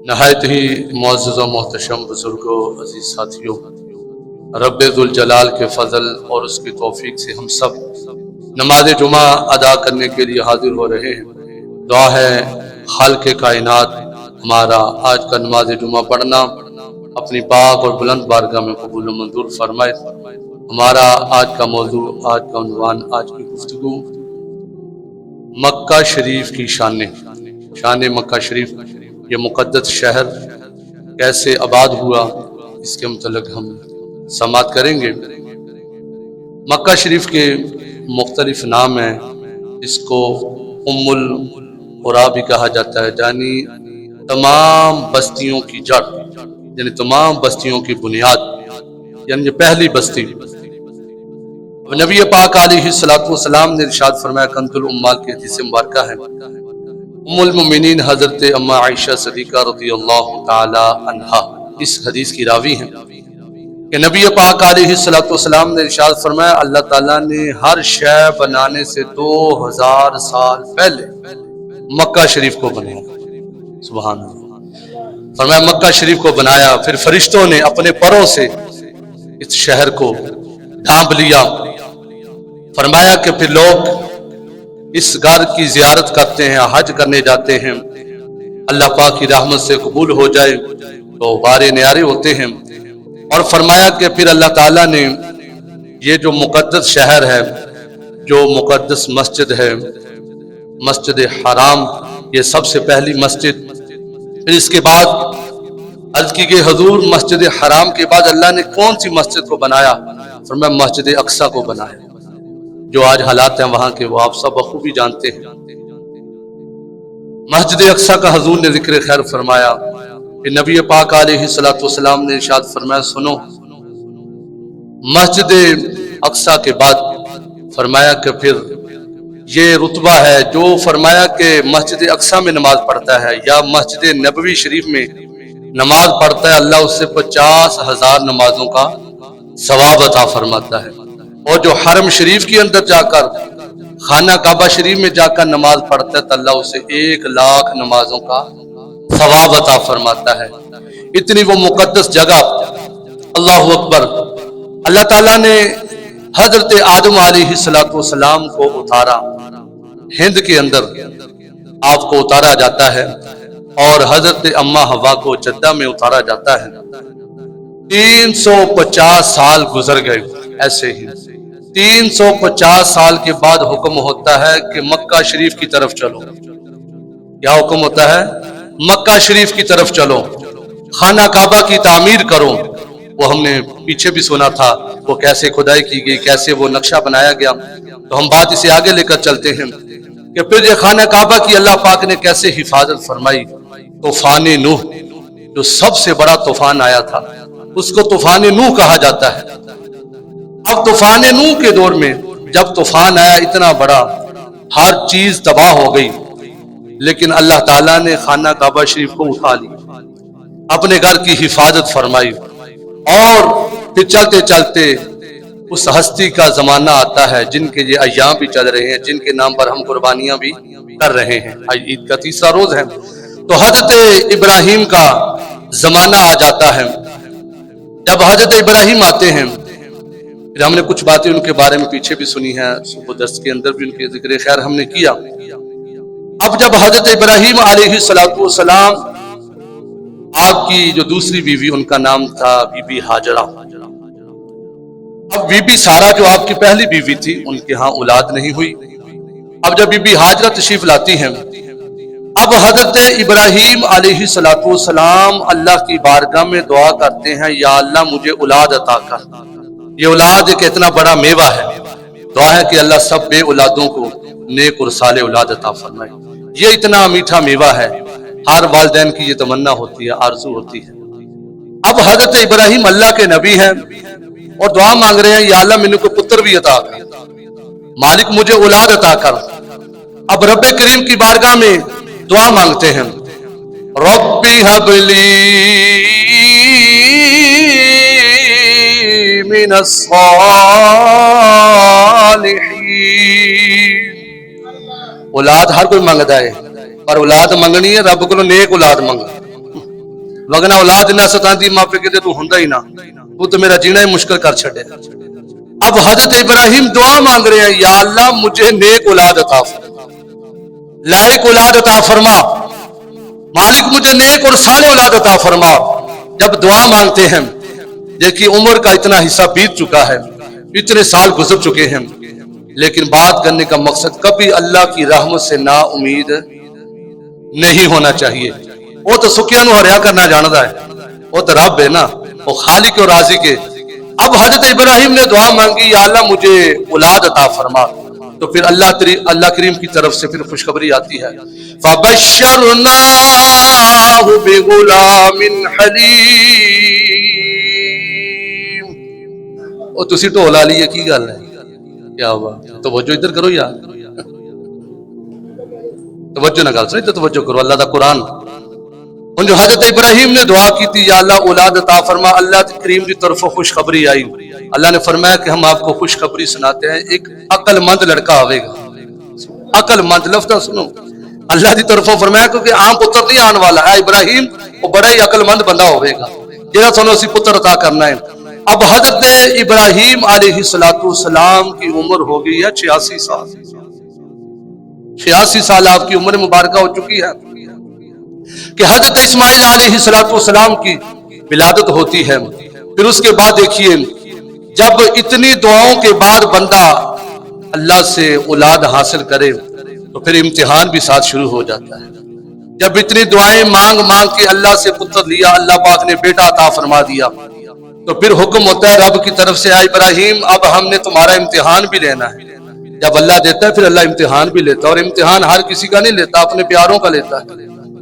نہایت ہی معزز و محتشم بزرگوں، عزیز ساتھیوں، رب ذوال جلال کے فضل اور اس کی توفیق سے ہم سب نماز جمعہ ادا کرنے کے لیے حاضر ہو رہے ہیں۔ دعا ہے خالق کائنات ہمارا آج کا نماز جمعہ پڑھنا اپنی پاک اور بلند بارگاہ میں قبول و منظور فرمائے۔ ہمارا آج کا موضوع، آج کا عنوان، آج کی گفتگو مکہ شریف کی شان مکہ شریف، یہ مقدس شہر کیسے آباد ہوا، اس کے متعلق ہم سماعت کریں گے۔ مکہ شریف کے مختلف نام ہیں، اس کو ام القریٰ بھی کہا جاتا ہے، یعنی تمام بستیوں کی جڑ، یعنی تمام بستیوں کی بنیاد، یعنی یہ پہلی بستی۔ نبی پاک علیہ السلام نے ارشاد فرمایا، کنز الامال کی حدیث مبارکہ ہے، ام المؤمنین حضرت اما عائشہ صدیقہ رضی اللہ تعالی عنہا اس حدیث کی راوی ہیں کہ نبی پاک علیہ السلام نے ارشاد فرمایا، اللہ تعالیٰ نے ہر شے بنانے سے 2000 سال پہلے مکہ شریف کو بنایا۔ سبحان اللہ، فرمایا مکہ شریف کو بنایا، پھر فرشتوں نے اپنے پروں سے اس شہر کو ڈھانپ لیا۔ فرمایا کہ پھر لوگ اس گھر کی زیارت کرتے ہیں، حج کرنے جاتے ہیں، اللہ پاک کی رحمت سے قبول ہو جائے تو بارے نیارے ہوتے ہیں۔ اور فرمایا کہ پھر اللہ تعالیٰ نے یہ جو مقدس شہر ہے، جو مقدس مسجد ہے، مسجد حرام، یہ سب سے پہلی مسجد، پھر اس کے بعد عرض کی گئی حضور مسجد حرام کے بعد اللہ نے کون سی مسجد کو بنایا؟ فرمایا مسجد اقصیٰ کو بنایا۔ جو آج حالات ہیں وہاں کے وہ آپ سب بخوبی جانتے ہیں۔ مسجد اقصیٰ کا حضور نے ذکر خیر فرمایا کہ نبی پاک علیہ السلام نے ارشاد فرمایا، سنو، مسجد اقصیٰ کے بعد فرمایا کہ پھر یہ رتبہ ہے جو فرمایا کہ مسجد اقصیٰ میں نماز پڑھتا ہے یا مسجد نبوی شریف میں نماز پڑھتا ہے، اللہ اس سے 50,000 نمازوں کا ثواب عطا فرماتا ہے۔ اور جو حرم شریف کے اندر جا کر خانہ کعبہ شریف میں جا کر نماز پڑھتا ہے تو اللہ اسے 1,00,000 نمازوں کا ثواب عطا فرماتا ہے۔ اتنی وہ مقدس جگہ، اللہ اکبر۔ اللہ تعالیٰ نے حضرت آدم علیہ السلام کو اتارا، ہند کے اندر آپ کو اتارا جاتا ہے، اور حضرت اما حوا کو جدہ میں اتارا جاتا ہے۔ 350 سال گزر گئے، ایسے ہی 350 سال کے بعد حکم ہوتا ہے کہ مکہ شریف کی طرف چلو۔ کیا حکم ہوتا ہے؟ مکہ شریف کی طرف چلو، خانہ کعبہ کی تعمیر کرو۔ وہ ہم نے پیچھے بھی سنا تھا وہ کیسے کھدائی کی گئی، کیسے وہ نقشہ بنایا گیا، تو ہم بات اسے آگے لے کر چلتے ہیں کہ پھر یہ خانہ کعبہ کی اللہ پاک نے کیسے حفاظت فرمائی۔ طوفان نوح، جو سب سے بڑا طوفان آیا تھا، اس کو طوفان نوح کہا جاتا ہے۔ اب طوفان نوح کے دور میں جب طوفان آیا اتنا بڑا، ہر چیز تباہ ہو گئی، لیکن اللہ تعالیٰ نے خانہ کعبہ شریف کو اٹھا لی، اپنے گھر کی حفاظت فرمائی۔ اور پھر چلتے چلتے اس ہستی کا زمانہ آتا ہے جن کے یہ ایام بھی چل رہے ہیں، جن کے نام پر ہم قربانیاں بھی کر رہے ہیں۔ عید کا 3واں روز ہے، تو حضرت ابراہیم کا زمانہ آ جاتا ہے۔ جب حضرت ابراہیم آتے ہیں، پھر ہم نے کچھ باتیں ان کے بارے میں پیچھے بھی سنی ہیں، صبح درس کے اندر بھی ان کے ذکر خیر ہم نے کیا۔ اب جب حضرت ابراہیم علیہ السلام، آپ کی جو دوسری بیوی، ان کا نام تھا بی بی ہاجرہ۔ اب بی بی سارہ جو آپ کی پہلی بیوی تھی، ان کے ہاں اولاد نہیں ہوئی۔ اب جب بی بی ہاجرہ تشریف لاتی ہیں، اب حضرت ابراہیم علیہ السلام اللہ کی بارگاہ میں دعا کرتے ہیں، یا اللہ مجھے اولاد عطا کر۔ یہ اولاد ایک اتنا بڑا میوہ ہے، دعا ہے کہ اللہ سب بے اولادوں کو نیک اور صالح اولاد عطا فرمائے۔ یہ اتنا میٹھا میوہ ہے، ہر والدین کی یہ تمنا ہوتی ہے، آرزو ہوتی ہے۔ اب حضرت ابراہیم اللہ کے نبی ہیں اور دعا مانگ رہے ہیں، یا اللہ مجھے کوئی پتر بھی عطا کر، مالک مجھے اولاد عطا کر۔ اب رب کریم کی بارگاہ میں دعا مانگتے ہیں، ربی ہب لی من الصالحین۔ اولاد ہر کوئی مانگتا ہے، پر اولاد منگنی ہے رب کو نیک اولاد منگ، وگنا اولاد نہ ستاندی ماں پہ کہتے تو ہوندا ہی نہ، تو تو میرا جینا ہی مشکل کر چھڑے۔ اب حضرت ابراہیم دعا مانگ رہے ہیں، یا اللہ مجھے نیک اولاد عطا فرما، لائق اولاد عطا فرما، مالک مجھے نیک اور صالح اولاد عطا فرما۔ جب دعا مانگتے ہیں، دیکھیے عمر کا اتنا حصہ بیت چکا ہے، اتنے سال گزر چکے ہیں، لیکن بات کرنے کا مقصد کبھی اللہ کی رحمت سے نا امید نہیں ہونا چاہیے۔ وہ تو سکیاں نو ہریا کرنا جاندا ہے، وہ تو رب ہے نا، وہ خالق اور رازق ہے۔ اب حضرت ابراہیم نے دعا مانگی، یا اللہ مجھے اولاد عطا فرما، تو پھر اللہ کریم کی طرف سے پھر خوشخبری آتی ہے، فَبَشَّرْنَاهُ بِغُلَامٍ حَلِيمٍ۔ وہ تسی ٹولا لیے کی گل ہے، کیا ہوا؟ توجہ ادھر کرو یار، توجہ نہ گل سنی تو توجہ کرو، اللہ دا قرآن۔ ان جو حضرت ابراہیم نے دعا کی تھی، یا اللہ اولاد عطا فرما، اللہ کریم کی طرف خوشخبری آئی۔ اللہ نے فرمایا کہ ہم آپ کو خوشخبری سناتے ہیں، ایک عقل مند لڑکا آئے گا۔ عقل مند لفظ سنو، اللہ کی طرف فرمایا کیونکہ عام پتر نہیں آنے والا ہے، ابراہیم وہ بڑا ہی عقل مند بندہ ہوئے گا جہاں سنو اسی پتر عطا کرنا ہے۔ اب حضرت ابراہیم علیہ السلام کی عمر ہو گئی ہے 86 سال۔ 86 سال آپ کی عمر مبارکہ ہو چکی ہے کہ حضرت اسماعیل علیہ السلام کی ولادت ہوتی ہے۔ پھر اس کے بعد دیکھیے، جب اتنی دعاؤں کے بعد بندہ اللہ سے اولاد حاصل کرے تو پھر امتحان بھی ساتھ شروع ہو جاتا ہے۔ جب اتنی دعائیں مانگ کے اللہ سے پتر لیا، اللہ پاک نے بیٹا عطا فرما دیا، تو پھر حکم ہوتا ہے رب کی طرف سے، اے ابراہیم اب ہم نے تمہارا امتحان بھی لینا ہے۔ جب اللہ دیتا ہے پھر اللہ امتحان بھی لیتا ہے، اور امتحان ہر کسی کا نہیں لیتا، اپنے پیاروں کا لیتا ہے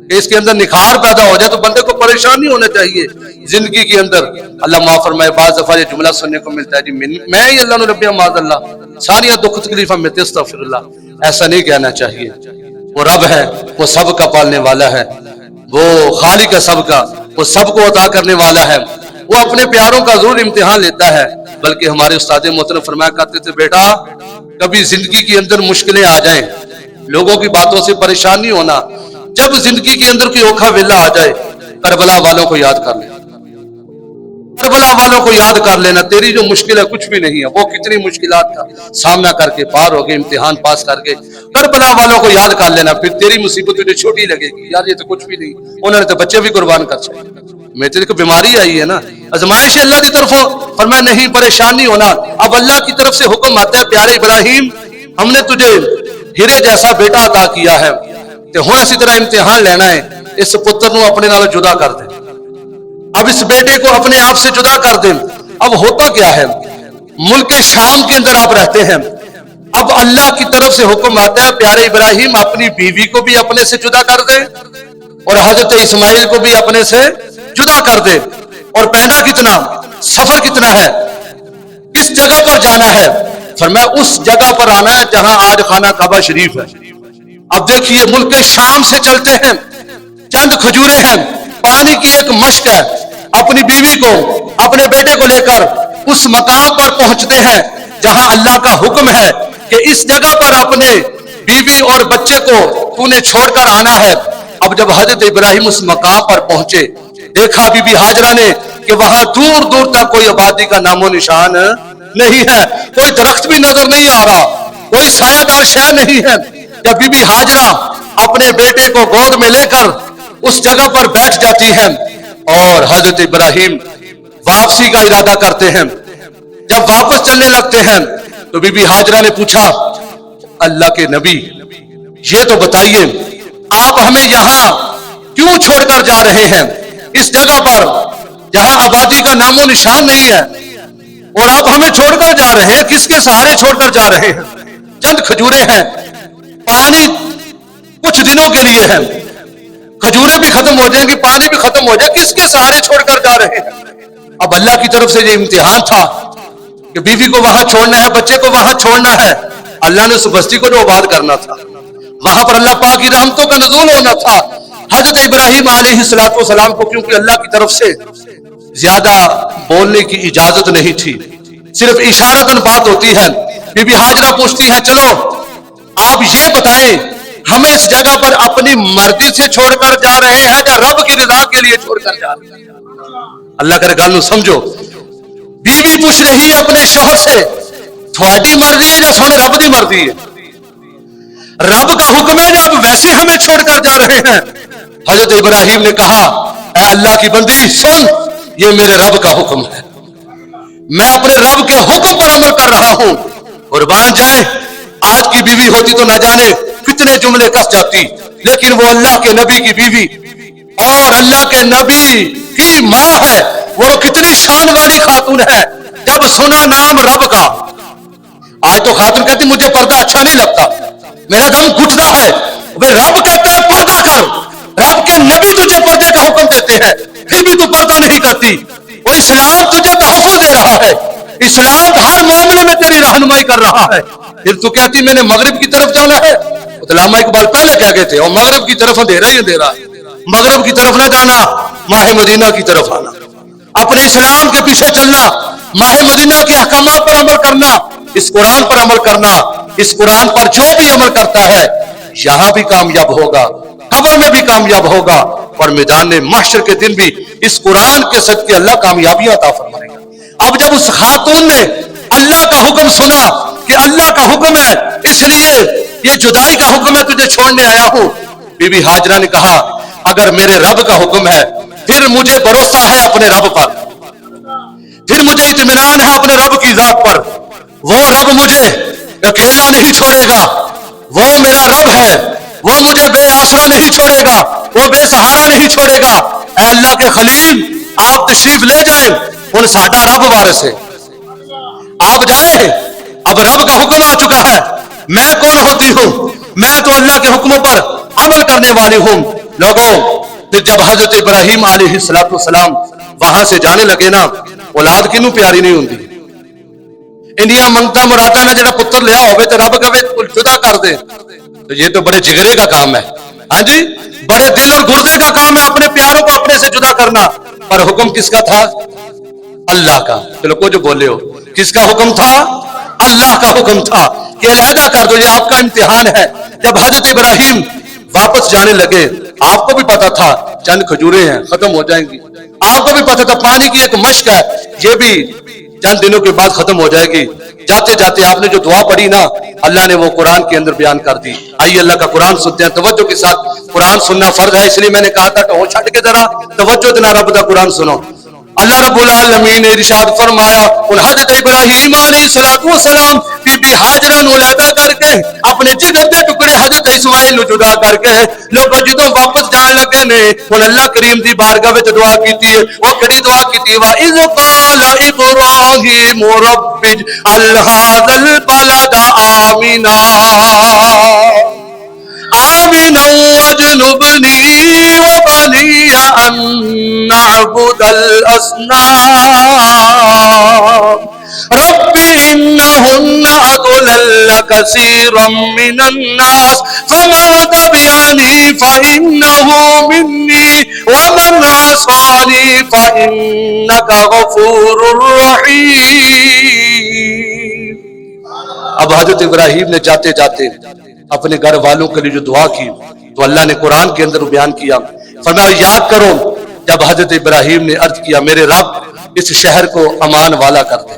کہ اس کے اندر نکھار پیدا ہو جائے تو بندے کو پریشان نہیں ہونا چاہیے زندگی کے اندر۔ اللہ معاف فرمائے، بعض دفعہ یہ جملہ سننے کو ملتا ہے، جی میں ہی اللہ نبی معاذ اللہ ساری دکھ تکلیف میں استغفر اللہ، ایسا نہیں کہنا چاہیے۔ وہ رب ہے، وہ سب کا پالنے والا ہے، وہ خالق ہے سب کا، وہ سب کو عطا کرنے والا ہے، وہ اپنے پیاروں کا ضرور امتحان لیتا ہے۔ بلکہ ہمارے استاد محترم فرمایا کرتے تھے، بیٹا کبھی زندگی کے اندر مشکلیں آ جائیں، لوگوں کی باتوں سے پریشان نہیں ہونا۔ جب زندگی کے اندر کوئی اوکھا ویلا آ جائے، کربلا والوں کو یاد کر لینا، کربلا والوں کو یاد کر لینا، تیری جو مشکل ہے کچھ بھی نہیں ہے، وہ کتنی مشکلات کا سامنا کر کے پار ہو گئے، امتحان پاس کر کے کربلا والوں کو یاد کر لینا، پھر تیری مصیبت تجھے چھوٹی لگے گی، یار یہ تو کچھ بھی نہیں، انہوں نے تو بچے بھی قربان کر چھوڑے، میں تیرے کو بیماری آئی ہے نا، آزمائش اللہ کی طرف فرمایا نہیں پریشان نہیں ہونا۔ اب اللہ کی طرف سے حکم آتا ہے، پیارے ابراہیم ہم نے تجھے ہیرے جیسا بیٹا عطا کیا ہے، کہ ہوں اسی طرح امتحان لینا ہے، اس پتر نو اپنے نال جدا کر دے، اب اس بیٹے کو اپنے آپ سے جدا کر دیں۔ اب ہوتا کیا ہے، ملک شام کے اندر آپ رہتے ہیں، اب اللہ کی طرف سے حکم آتا ہے، پیارے ابراہیم اپنی بیوی کو بھی اپنے سے جدا کر دے اور حضرت اسماعیل کو بھی اپنے سے جدا کر دے۔ اور پینڈا کتنا، سفر کتنا ہے، کس جگہ پر جانا ہے؟ فرمایا اس جگہ پر آنا ہے جہاں آج خانہ کعبہ شریف ہے۔ اب دیکھیے ملک شام سے چلتے ہیں، چند کھجورے ہیں، پانی کی ایک مشک ہے، اپنی بیوی کو اپنے بیٹے کو لے کر اس مقام پر پہنچتے ہیں جہاں اللہ کا حکم ہے کہ اس جگہ پر اپنے بیوی اور بچے کو تو نے چھوڑ کر آنا ہے۔ اب جب حضرت ابراہیم اس مقام پر پہنچے، دیکھا بی بی ہاجرہ نے کہ وہاں دور دور تک کوئی آبادی کا نام و نشان نہیں ہے، کوئی درخت بھی نظر نہیں آ رہا، کوئی سایہ دار شے نہیں ہے۔ جب بی بی ہاجرہ اپنے بیٹے کو گود میں لے کر اس جگہ پر بیٹھ جاتی ہیں اور حضرت ابراہیم واپسی کا ارادہ کرتے ہیں، جب واپس چلنے لگتے ہیں تو بی بی ہاجرہ نے پوچھا، اللہ کے نبی یہ تو بتائیے آپ ہمیں یہاں کیوں چھوڑ کر جا رہے ہیں، اس جگہ پر جہاں آبادی کا نام و نشان نہیں ہے، اور آپ ہمیں چھوڑ کر جا رہے ہیں، کس کے سہارے چھوڑ کر جا رہے ہیں؟ چند کھجورے ہیں، پانی کچھ دنوں کے لیے ہے، کھجورے بھی ختم ہو جائیں گی، پانی بھی ختم ہو جائے، کس کے سہارے چھوڑ کر جا رہے ہیں؟ اب اللہ کی طرف سے یہ امتحان تھا کہ بیوی کو وہاں چھوڑنا ہے، بچے کو وہاں چھوڑنا ہے، اللہ نے اس بستی کو جو آباد کرنا تھا، وہاں پر اللہ پاک کی رحمتوں کا نزول ہونا تھا۔ حضرت ابراہیم علیہ السلام کو کیونکہ اللہ کی طرف سے زیادہ بولنے کی اجازت نہیں تھی، صرف اشارتاً بات ہوتی ہے۔ بی بی ہاجرہ پوچھتی ہے، چلو آپ یہ بتائیں ہمیں اس جگہ پر اپنی مرضی سے چھوڑ کر جا رہے ہیں یا رب کی رضا کے لیے چھوڑ کر جا رہے ہیں؟ اللہ کرے گل سمجھو. بیوی پوچھ رہی ہے اپنے شوہر سے تھوڑی مرضی ہے یا سونے رب دی مرضی ہے؟ رب کا حکم ہے یا اب ویسے ہمیں چھوڑ کر جا رہے ہیں؟ حضرت ابراہیم نے کہا اے اللہ کی بندی سن، یہ میرے رب کا حکم ہے، میں اپنے رب کے حکم پر عمل کر رہا ہوں. قربان جائے آج کی بیوی ہوتی تو نہ جانے کتنے جملے کس جاتی، لیکن وہ اللہ کے نبی کی بیوی اور اللہ کے نبی کی ماں ہے، وہ کتنی شان والی خاتون ہے. جب سنا نام رب کا، آج تو خاتون کہتی مجھے پردہ اچھا نہیں لگتا، میرا دم گھٹتا ہے. رب کہتا ہے پردہ کر، رب کے نبی تجھے پردے کا حکم دیتے ہیں پھر بھی تو پردہ نہیں کرتی. اور اسلام تجھے تحفظ دے رہا ہے، اسلام ہر معاملے میں تیری رہنمائی کر رہا ہے. پھر تو کہتی میں نے مغرب کی طرف جانا ہے. علامہ اقبال پہلے کہہ گئے تھے اور مغرب کی طرف اندھیرا ہی اندھیرا، مغرب کی طرف نہ جانا، ماہ مدینہ کی طرف آنا، اپنے اسلام کے پیچھے چلنا، ماہ مدینہ کے احکامات پر عمل کرنا، اس قرآن پر عمل کرنا. اس قرآن پر جو بھی عمل کرتا ہے یہاں بھی کامیاب ہوگا، قبر میں بھی کامیاب ہوگا، اور میدان محشر کے دن بھی اس قرآن کے صدقے اللہ کامیابیاں عطا فرمائے گا. اب جب اس خاتون نے اللہ کا حکم سنا کہ اللہ کا حکم ہے اس لیے یہ جدائی کا حکم ہے، تجھے چھوڑنے آیا ہوں، بی بی ہاجرہ نے کہا اگر میرے رب کا حکم ہے پھر مجھے بھروسہ ہے اپنے رب پر، پھر مجھے اطمینان ہے اپنے رب کی ذات پر. وہ رب مجھے اکیلا نہیں چھوڑے گا، وہ میرا رب ہے، وہ مجھے بے آسرا نہیں چھوڑے گا، وہ بے سہارا نہیں چھوڑے گا. اے اللہ کے خلیل آپ تشریف لے جائیں، ان ساڈا رب وارث ہے، آپ جائیں، اب رب کا حکم آ چکا ہے. میں کون ہوتی ہوں؟ میں تو اللہ کے حکموں پر عمل کرنے والی ہوں. لوگوں پھر جب حضرت ابراہیم علیہ السلام وہاں سے جانے لگے نا، اولاد کنوں پیاری نہیں ہوندی. انڈیا منگتا مرادا نے جڑا پتر لیا ہوئے تو رب کہے جدا کر دے، تو یہ تو بڑے جگرے کا کام ہے. ہاں جی، بڑے دل اور گردے کا کام ہے اپنے پیاروں کو اپنے سے جدا کرنا. پر حکم کس کا تھا؟ اللہ کا. چلو کو جو بولے ہو کس کا حکم تھا؟ اللہ کا حکم تھا کہ علیحدہ کر دو، یہ آپ کا امتحان ہے. جب حضرت ابراہیم واپس جانے لگے، آپ کو بھی پتا تھا چند کھجوریں ہیں ختم ہو جائیں گی، آپ کو بھی پتا تھا پانی کی ایک مشک ہے یہ بھی چند دنوں کے بعد ختم ہو جائے گی. جاتے جاتے آپ نے جو دعا پڑھی نا، اللہ نے وہ قرآن کے اندر بیان کر دی. آئیے اللہ کا قرآن سنتے ہیں. توجہ کے ساتھ قرآن سننا فرض ہے، اس لیے میں نے کہا تھا کہ چھٹ کے ذرا توجہ دینا، رب کا قرآن سنو. اللہ رب العالمین نے ارشاد فرمایا ان حضرت ابراہیم علیہ السلام بی بی ہاجرہ نو علیحدہ کر کے اپنے جگر دے ٹکڑے حضرت اسماعیل نو جدا کر کے لوگوں جدوں واپس جان لگے نے، ہن اللہ کریم دی بارگاہ وچ دعا کیتی ہے. وہ کڑی دعا کیتی وا اذ قال ابراہیم رب اجعل هذا البلد آمنا واجنبني وبني أن نعبد الأصنام رب إنهن أضللن كثيرا من الناس فمن تبعني فإنه مني ومن عصاني فإنك غفور رحيم. اب حضرت ابراہیم نے جاتے جاتے اپنے گھر والوں کے لیے جو دعا کی تو اللہ نے قرآن کے اندر بیان کیا. فرمایا یاد کرو جب حضرت ابراہیم نے عرض کیا میرے رب اس شہر کو امان والا کر دے،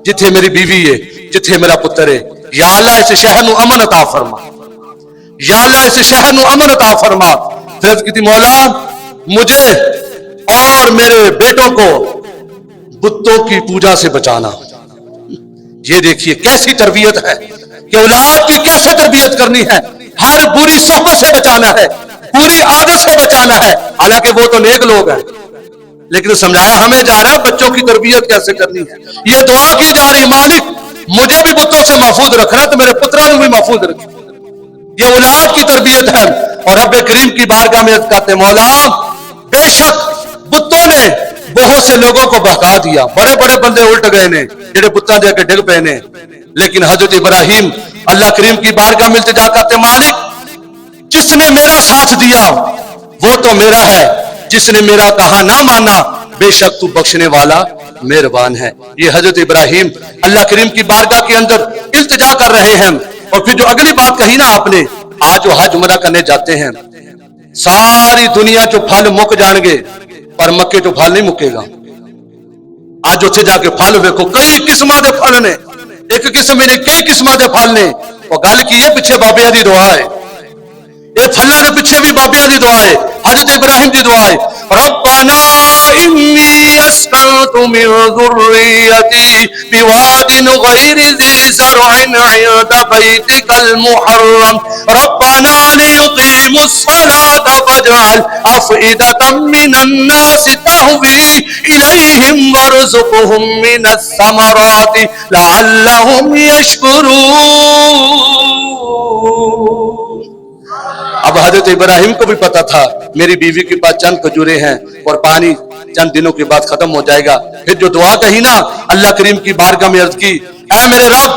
جتھے میری بیوی ہے، جتھے میرا پتر ہے، یا اللہ اس شہر نو امن عطا فرما، یا اللہ اس شہر نو امن عطا فرما. پھر کی تھی مولا مجھے اور میرے بیٹوں کو بتوں کی پوجا سے بچانا. یہ دیکھیے کیسی تربیت ہے کہ اولاد کی کیسے تربیت کرنی ہے. ہر بری صحبت سے بچانا ہے، بری عادت سے بچانا ہے. حالانکہ وہ تو نیک لوگ ہیں، لیکن سمجھایا ہمیں جا رہا ہے بچوں کی تربیت کیسے کرنی ہے. یہ دعا کی جا رہی مالک مجھے بھی بتوں سے محفوظ رکھنا تو میرے پتروں کو بھی محفوظ رکھنا. یہ اولاد کی تربیت ہے. اور رب کریم کی بارگاہ میں کہتے مولا بے شک بتوں نے بہت سے لوگوں کو بہکا دیا، بڑے بڑے بندے الٹ گئے نے جڑے بتاں دے کے ڈگ پے نے. لیکن حضرت ابراہیم اللہ کریم کی بارگاہ میں التجا کرتے مالک جس نے میرا ساتھ دیا وہ تو میرا ہے، جس نے میرا کہا نہ مانا بے شک تو بخشنے والا مہربان ہے. یہ حضرت ابراہیم اللہ کریم کی بارگاہ کے اندر التجا کر رہے ہیں. اور پھر جو اگلی بات کہی نا آپ نے آج جو حج عمرہ کرنے جاتے ہیں ساری دنیا جو پھل مک جان گے پر مکے جو پھل نہیں مکے گا. آج اتنے جا کے پھل ویکو کئی قسم کے پھل نے, ایک قسم میں کئی قسم کے پھل نے. وہ گل کی ہے پیچھے بابیا دی دعا ہے, یہ پھلاں دے پیچھے بھی بابیا دی دعا ہے, حضرت ابراہیم دی دعا ہے. ربنا انی اسکنت من ذریتی بواد غیر ذی زرع عند بیتک المحرم ربنا لیقیموا الصلاة فاجعل افئدة من الناس تهوی الیہم وارزقهم من الثمرات لعلهم یشکرون. اب حضرت ابراہیم کو بھی پتا تھا میری بیوی کے پاس چند کھجورے ہیں اور پانی چند دنوں کے بعد ختم ہو جائے گا. پھر جو دعا کہی نا اللہ کریم کی بارگاہ میں عرض کی, اے میرے رب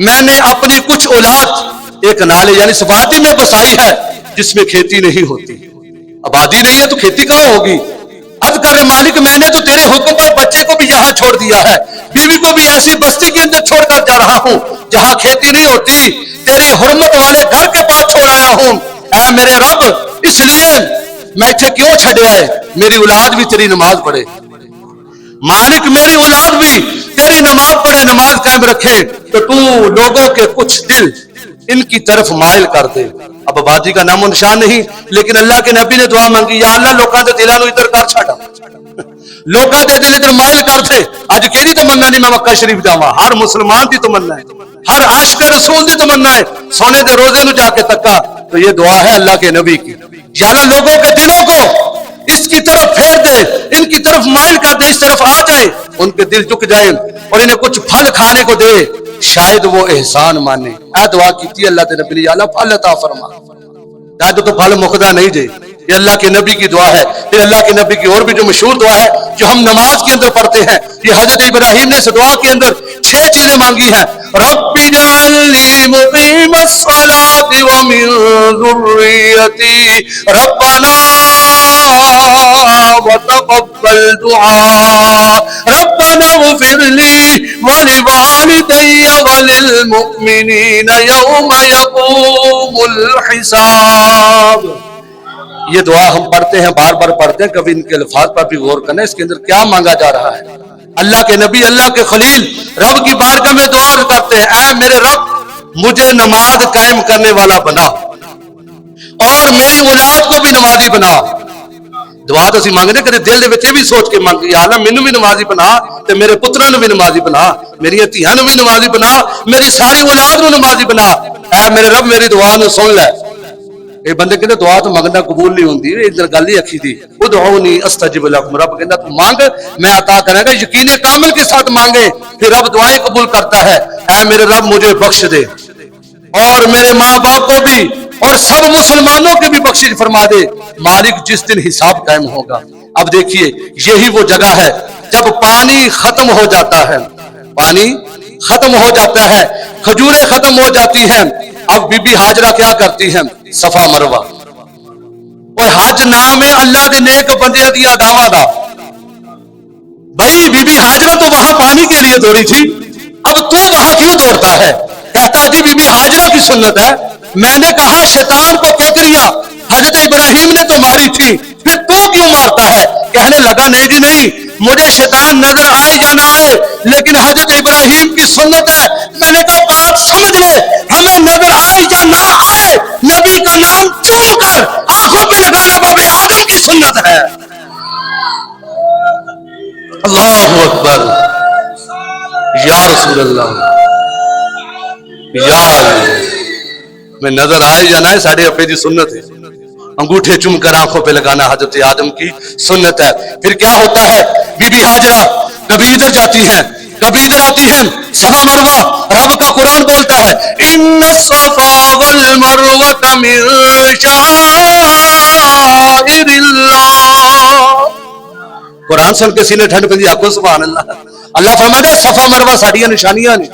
میں نے اپنی کچھ اولاد ایک نالے یعنی وادی میں بسائی ہے جس میں کھیتی نہیں ہوتی. آبادی نہیں ہے تو کھیتی کہاں ہوگی. عرض کر مالک میں نے تو تیرے حکم پر بچے کو بھی یہاں چھوڑ دیا ہے, بیوی کو بھی ایسی بستی کے اندر چھوڑ کر جا رہا ہوں جہاں کھیتی نہیں ہوتی, تیری حرمت والے گھر کے پاس چھوڑ آیا ہوں. اے میرے رب اس لیے میں اتنے کیوں چھڑیا ہے میری اولاد بھی تیری نماز پڑھے. مالک میری اولاد بھی تیری نماز پڑھے, نماز قائم رکھے, تو تو لوگوں کے کچھ دل ان کی طرف مائل کر دے. اب آبادی کا نام و نشان نہیں, لیکن اللہ کے نبی نے دعا مانگی, یا اللہ لوکاں دے دلاں نوں ادھر کر چھڑا, لوکاں دے دل ادھر مائل کر دے. اج کیڑی تمنا نہیں میں مکہ شریف جاواں, ہر مسلمان دی تمنا ہے, ہر عاشق رسول دی تمنا ہے. سونے دے روزے نو جا کے تکا تو یہ دعا ہے اللہ کے نبی کی, یا اللہ لوگوں کے دلوں کو اس کی طرف پھیر دے, ان کی طرف مائل کر دے, اس طرف آ جائے, ان کے دل جھک جائیں اور انہیں کچھ پھل کھانے کو دے, شاید وہ احسان مانے. اے دعا کیتی اللہ کے نبی نے, یا اللہ پھل عطا فرما. تو پھل مقدہ نہیں دے, یہ اللہ کے نبی کی دعا ہے. پھر اللہ کے نبی کی اور بھی جو مشہور دعا ہے جو ہم نماز کے اندر پڑھتے ہیں, یہ حضرت ابراہیم نے اس دعا کے اندر 6 چیزیں مانگی ہیں. رب اجعلنی مقیم الصلاة ومن ذریتی ربنا وتقبل دعاء ربنا اغفر لی ولوالدی وللمؤمنین یوم یقوم الحساب. یہ دعا ہم پڑھتے ہیں, بار بار پڑھتے ہیں, کبھی ان کے الفاظ پر بھی غور کرنا, اس کے اندر کیا مانگا جا رہا ہے. اللہ کے نبی اللہ کے خلیل رب کی بارگاہ میں دعا کرتے ہیں, اے میرے رب مجھے نماز قائم کرنے والا بنا اور میری اولاد کو بھی نمازی بنا. دعا تو اسی مانگنے کدے دل دے وچ بھی سوچ کے مانگی, یا اللہ مینوں بھی نمازی بنا تے میرے پتراں نوں بھی نمازی بنا, میری دھیاں نوں بھی نمازی بنا, میری ساری اولاد نوں نمازی بنا. اے میرے رب میری دعا نوں سن لے. یہ بندے کہتے دعا تو منگنا قبول نہیں ہوندی, ادھر گل ہی اکھی دی, ادعونی استجب لکم. رب کہتا تو مانگ میں عطا کرے گا, یقین کامل کے ساتھ مانگے پھر رب دعائیں قبول کرتا ہے. اے میرے رب مجھے بخش دے اور میرے ماں باپ کو بھی اور سب مسلمانوں کے بھی بخشش فرما دے. مالک جس دن حساب قائم ہوگا. اب دیکھیے یہی وہ جگہ ہے جب پانی ختم ہو جاتا ہے, پانی ختم ہو جاتا ہے, کھجوریں ختم ہو جاتی ہیں. اب بی بی ہاجرہ کیا کرتی ہیں, صفا مروہ, اور حج نام ہے اللہ دے نیک بندے دی اداواں دا. بھائی بی بی ہاجرہ تو وہاں پانی کے لیے دوڑی تھی, اب تو وہاں کیوں دوڑتا ہے؟ کہتا جی بی بی ہاجرہ کی سنت ہے. میں نے کہا شیطان کو کیکریاں حضرت ابراہیم نے تو ماری تھی, پھر تو کیوں مارتا ہے؟ کہنے لگا نہیں جی نہیں, مجھے شیطان نظر آئے یا نہ آئے لیکن حضرت ابراہیم کی سنت ہے. میں نے کہا بات سمجھ لے, ہمیں نظر آئے یا نہ آئے نبی کا نام چوم کر آنکھوں پہ لگانا باب آدم کی سنت ہے. اللہ اکبر, یا رسول اللہ, یا میں نظر آئے یا نہ آئے ساڑھے ابے دی سنت ہے. انگوٹھے چوم کر آنکھوں پہ لگانا حضرت آدم کی سنت ہے. پھر کیا ہوتا ہے, بی بی ہاجرہ کبھی ادھر جاتی ہیں کبھی ادھر آتی ہیں, صفا مروہ. رب کا قرآن بولتا ہے ان الصفا والمروہ من شعائر اللہ. قرآن سن کے سینے ٹھنڈ پہ آکو سبحان اللہ. اللہ فرماتا ہے صفا مروہ ساڑیاں نشانیاں نے,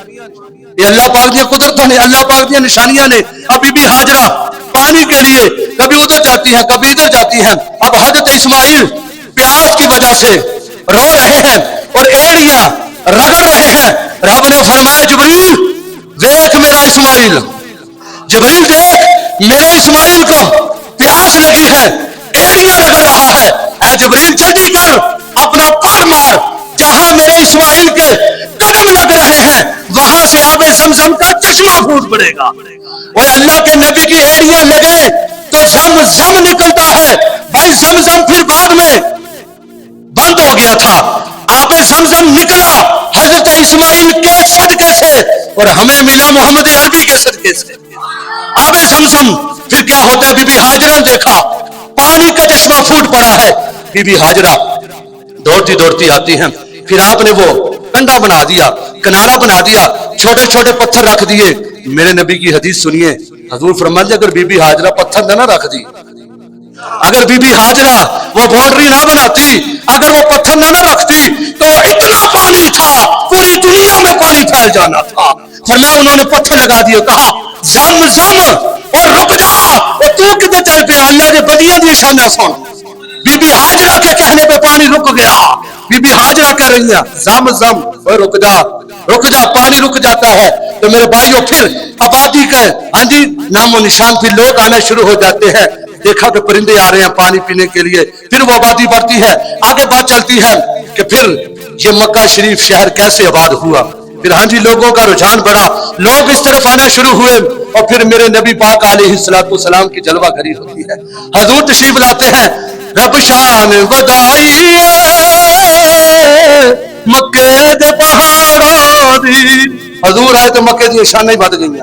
یہ اللہ پاک دی قدرتوں نے, اللہ پاک دی نشانیاں نے. اب بی بی ہاجرہ پانی کے لیے کبھی ادھر جاتی ہیں کبھی ادھر جاتی ہیں. اب حضرت اسماعیل پیاس کی وجہ سے رو رہے ہیں اور ایڑیاں رگڑ رہے ہیں. رب نے فرمایا جبریل دیکھ میرا اسماعیل, جبریل دیکھ میرے اسماعیل کو پیاس لگی ہے، ایڑیاں رگڑ رہا ہے، اے جبریل جلدی کر اپنا پر مار، جہاں میرے اسماعیل کے قدم لگ رہے ہیں وہاں سے آب زمزم کا چشمہ پھوٹ پڑے گا۔ اور اللہ کے نبی کی ایڑیاں لگے تو زمزم نکلتا ہے۔ بھائی زمزم پھر بعد میں بند ہو گیا تھا، آب زمزم نکلا حضرت اسماعیل کے صدقے سے اور ہمیں ملا محمد عربی کے صدقے سے آب زمزم۔ پھر کیا ہوتا ہے؟ بی بی ہاجرہ نے دیکھا پانی کا چشمہ پھوٹ پڑا ہے، بی بی ہاجرہ دوڑتی دوڑتی آتی ہیں، پھر آپ نے وہ کنڈا بنا دیا، کنارہ بنا دیا، چھوٹے چھوٹے پتھر رکھ دیے۔ میرے نبی کی حدیث سنیے، حضور فرماتے اگر بی بی ہاجرہ پتھر نہ رکھ دی، اگر بی بی ہاجرہ وہ باؤنڈری نہ بناتی، اگر وہ پتھر نہ رکھتی تو اتنا پانی تھا، پوری دنیا میں پانی پھیل جانا تھا۔ فرمایا انہوں نے پتھر لگا دیے، کہا زم زم اور رک جا، اور تو کتنے چل پیا؟ اللہ کے بندیاں دی شانہ سن۔ بی بی ہاجرہ کے کہنے پہ پانی رک گیا۔ بی بی ہاجرہ کہہ رہی ہیں زم زم اور رک جا، رک جا، پانی رک جاتا ہے۔ تو میرے بھائیوں پھر آبادی کا ہاں جی نام و نشان، پھر لوگ آنا شروع ہو جاتے ہیں، دیکھا کہ پرندے آ رہے ہیں پانی پینے کے لیے، پھر وہ آبادی بڑھتی ہے، آگے بات چلتی ہے کہ پھر یہ مکہ شریف شہر کیسے آباد ہوا۔ پھر ہاں جی لوگوں کا رجحان بڑھا، لوگ اس طرف آنے شروع ہوئے، اور پھر میرے نبی پاک علیہ السلام کی جلوہ گری ہوتی ہے۔ حضور تشریف لاتے ہیں، رب شان ودائی مکے دے پہاڑوں دی، حضور آئے تو مکے دی شانیں بڑھ گئیں۔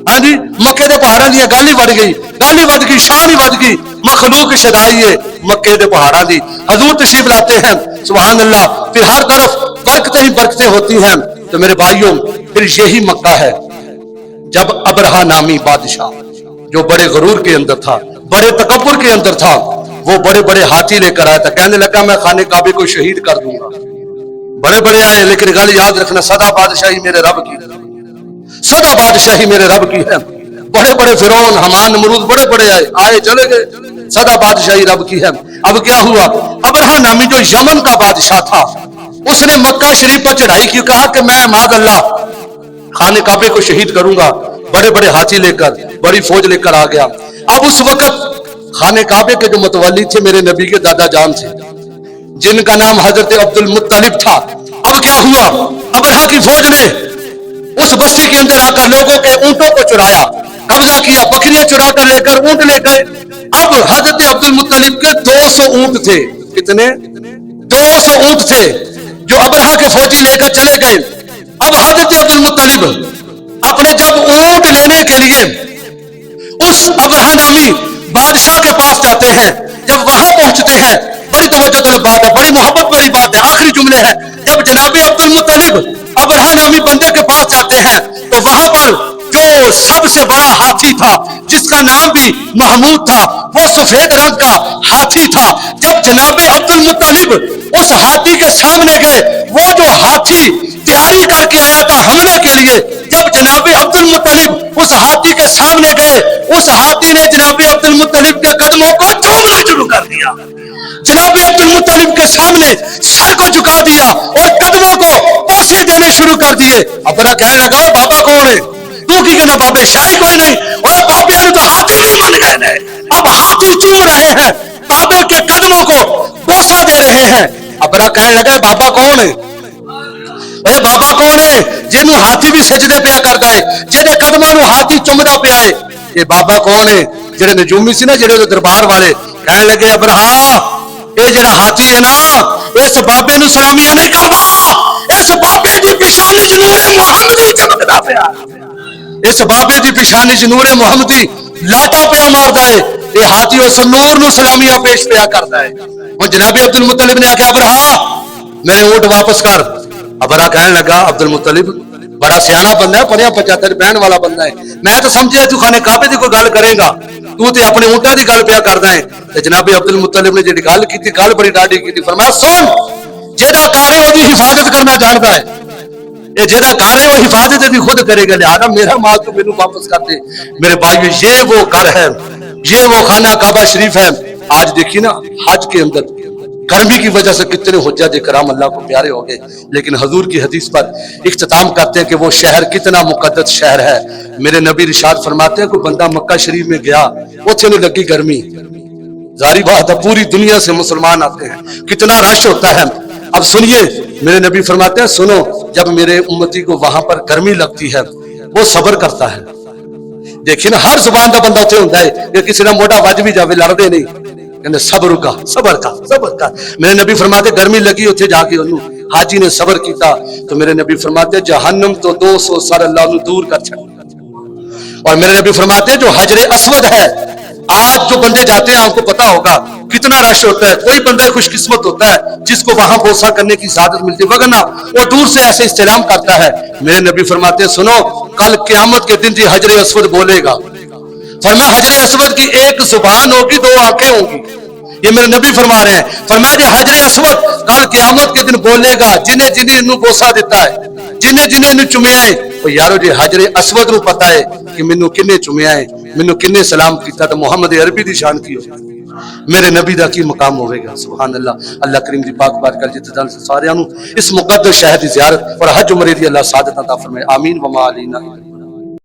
ہاں جی مکے دے پہاڑوں دی گل ہی بڑھ گئی، گل ہی بڑھ گئی، شان ہی بڑھ گئی، مخلوق شدائی ہے مکے دے پہاڑوں دی۔ حضور تشریف لاتے ہیں، سبحان اللہ، پھر ہر طرف برکتیں ہی برکتیں ہوتی ہیں۔ تو میرے بھائیوں پھر یہی مکہ ہے جب ابرہہ نامی بادشاہ جو بڑے غرور کے اندر تھا، بڑے تکبر کے اندر تھا، وہ بڑے بڑے ہاتھی لے کر آیا تھا، کہنے لگا میں خانے کعبے کو شہید کر دوں گا۔ بڑے بڑے آئے، لیکن گل یاد رکھنا سدا بادشاہی میرے رب کی، سدا بادشاہی میرے رب کی ہے۔ بڑے بڑے فرعون حمان نمرود بڑے بڑے آئے چلے گئے، سدا بادشاہی رب کی ہے۔ اب کیا ہوا؟ ابرہہ نامی جو یمن کا بادشاہ تھا اس نے مکہ شریف پر چڑھائی کی، کہا کہ میں معاذ اللہ خانے کعبے کو شہید کروں گا، بڑے بڑے ہاتھی لے کر بڑی فوج لے کر آ گیا۔ اب اس وقت خانے کعبے کے جو متولی تھے میرے نبی کے دادا جان تھے جن کا نام حضرت عبد المطلب تھا۔ اب کیا ہوا؟ ابرہہ کی فوج نے اس بستی کے اندر آ کر لوگوں کے اونٹوں کو چرایا، قبضہ کیا، بکریاں چرا کر لے کر اونٹ لے گئے۔ اب حضرت عبد المطلب کے 200 اونٹ تھے، کتنے؟ 200 اونٹ تھے جو ابرہہ کے فوجی لے کر چلے گئے۔ اب حضرت عبد المطلب اپنے جب اونٹ لینے کے لیے اس ابرہہ نامی بادشاہ کے پاس جاتے ہیں، جب وہاں پہنچتے ہیں، بڑی توجہ طلب بات ہے، بڑی محبت والی بات ہے، آخری جملے ہیں، جب جناب عبد المطلب ابرہہ نامی بندے کے پاس جاتے ہیں تو وہاں پر جو سب سے بڑا ہاتھی تھا جس کا نام بھی محمود تھا، وہ سفید رنگ کا ہاتھی تھا۔ جب جناب عبد المطلب اس ہاتھی کے سامنے گئے، وہ جو ہاتھی تیاری کر کے آیا تھا حملے کے لیے، جب جناب عبد المطلب اس ہاتھی کے سامنے گئے، اس ہاتھی نے جناب عبد المطلب کے قدموں کو چومنا شروع کر دیا، جناب عبد المطلب کے سامنے سر کو جھکا دیا اور قدموں کو بوسے دینے شروع کر دیے۔ ابرہہ کہنے لگا بابا کون ہے؟ تو کی کہنا بابے شاہی کوئی نہیں، اور بابے نے تو ہاتھی نہیں بن گئے ہیں، اب ہاتھی چوم رہے ہیں، بابے کے قدموں کو بوسا دے رہے ہیں۔ ابرہہ کہنے لگا بابا کون ہے؟ اے بابا کون ہے جنوں ہاتھی بھی سجدے پیا کردا ہے، جہدے قدماں نوں ہاتھی چومدا پیا ہے؟ یہ بابا کون ہے؟ جڑے نجومی سی نا، جڑے دربار والے، کہنے لگے ابرہہ اے جڑا ہاتھی ہے نا، اس بابے نوں سلامیاں نہیں کردا، اس بابے دی پیشانی وچ نور محمدی چمکدا پیا، اس بابے دی پیشانی وچ نور محمدی لاٹا پیا ماردا ہے، یہ ہاتھی اس نور نوں سلامیاں پیش پیا کردا ہے۔ اور جناب عبد المطلب نے آکھیا ابرہہ میرے اونٹ واپس کر۔ ابرہہ کہنے لگا عبد المطلب بڑا سیانا بندہ ہے، پڑھیا پچھا بہن والا بندہ ہے، میں تو سمجھیا تو خانے کعبے دی کوئی گل کرے گا، تو تے اپنے اونٹاں دی گل پیا کردا ہے۔ تے جناب عبد المطلب نے جڑی گل کیتی، گل بڑی ڈاڈی کیتی، فرمایا سن جیڑا کار ہے اودی حفاظت کرنا جاندا ہے، اے جیڑا کار ہے وہ حفاظت دی خود کرے گا، لہذا میرا مال تو مینوں واپس کر دے۔ میرے بھائیو یہ وہ گھر ہے، یہ وہ خانہ کعبہ شریف ہے۔ آج دیکھیے نا حج کے اندر گرمی کی وجہ سے کتنے حجاج کرام اللہ کو پیارے ہو گئے، لیکن حضور کی حدیث پر اختتام کرتے ہیں کہ وہ شہر کتنا مقدس شہر ہے۔ میرے نبی ارشاد فرماتے ہیں کوئی بندہ مکہ شریف میں گیا، اتنے نے لگی گرمی، ظاہری بات ہے پوری دنیا سے مسلمان آتے ہیں، کتنا رش ہوتا ہے۔ اب سنیے، میرے نبی فرماتے ہیں سنو، جب میرے امتی کو وہاں پر گرمی لگتی ہے وہ صبر کرتا ہے۔ دیکھیں نا، ہر زبان کا بندہ اتنے ہوتا ہے کہ کسی نے موٹا وج بھی جاوے لڑتے نہیں، کہتے صبر کا صبر کا صبر کا۔ میرے نبی فرماتے گرمی لگی اتنے جا کے انہوں حاجی نے صبر کیتا تو میرے نبی فرماتے جہنم تو 200 سال اللہ انہوں دور کر چھڑ۔ اور میرے نبی فرماتے ہیں جو حجر اسود ہے، آج جو بندے جاتے ہیں آپ کو پتا ہوگا کتنا رش ہوتا ہے، کوئی بندہ خوش قسمت ہوتا ہے جس کو وہاں بوسہ کرنے کی سعادت ملتی ہے، وگرنہ وہ دور سے ایسے استلام کرتا ہے۔ میرے نبی فرماتے ہیں سنو، کل قیامت کے دن جی حجر اسود بولے گا، فرمایا حجر اسود کی ایک زبان ہوگی، 2 آنکھیں ہوں گی، یہ میرے نبی فرما رہے ہیں۔ فرمایا جی حجر اسود کل قیامت کے دن بولے گا، جنہیں جنہیں انہوں بوسہ دیتا ہے، جنہیں جنہیں انہوں چمیا ہے، تو یارو جی حجر اسود نو پتا ہے کہ منو کنے چمیا ہے، منو کنے سلام کیتا، تو محمد عربی دی شان کی ہو، میرے نبی دا کی مقام ہوئے گا۔ سبحان اللہ۔ اللہ کریم دی پاک بارگاہ جتدان سے سارے اس مقدس شہر دی زیارت اور حج عمرے دی اللہ سعادت عطا فرمائے، آمین وما علینا۔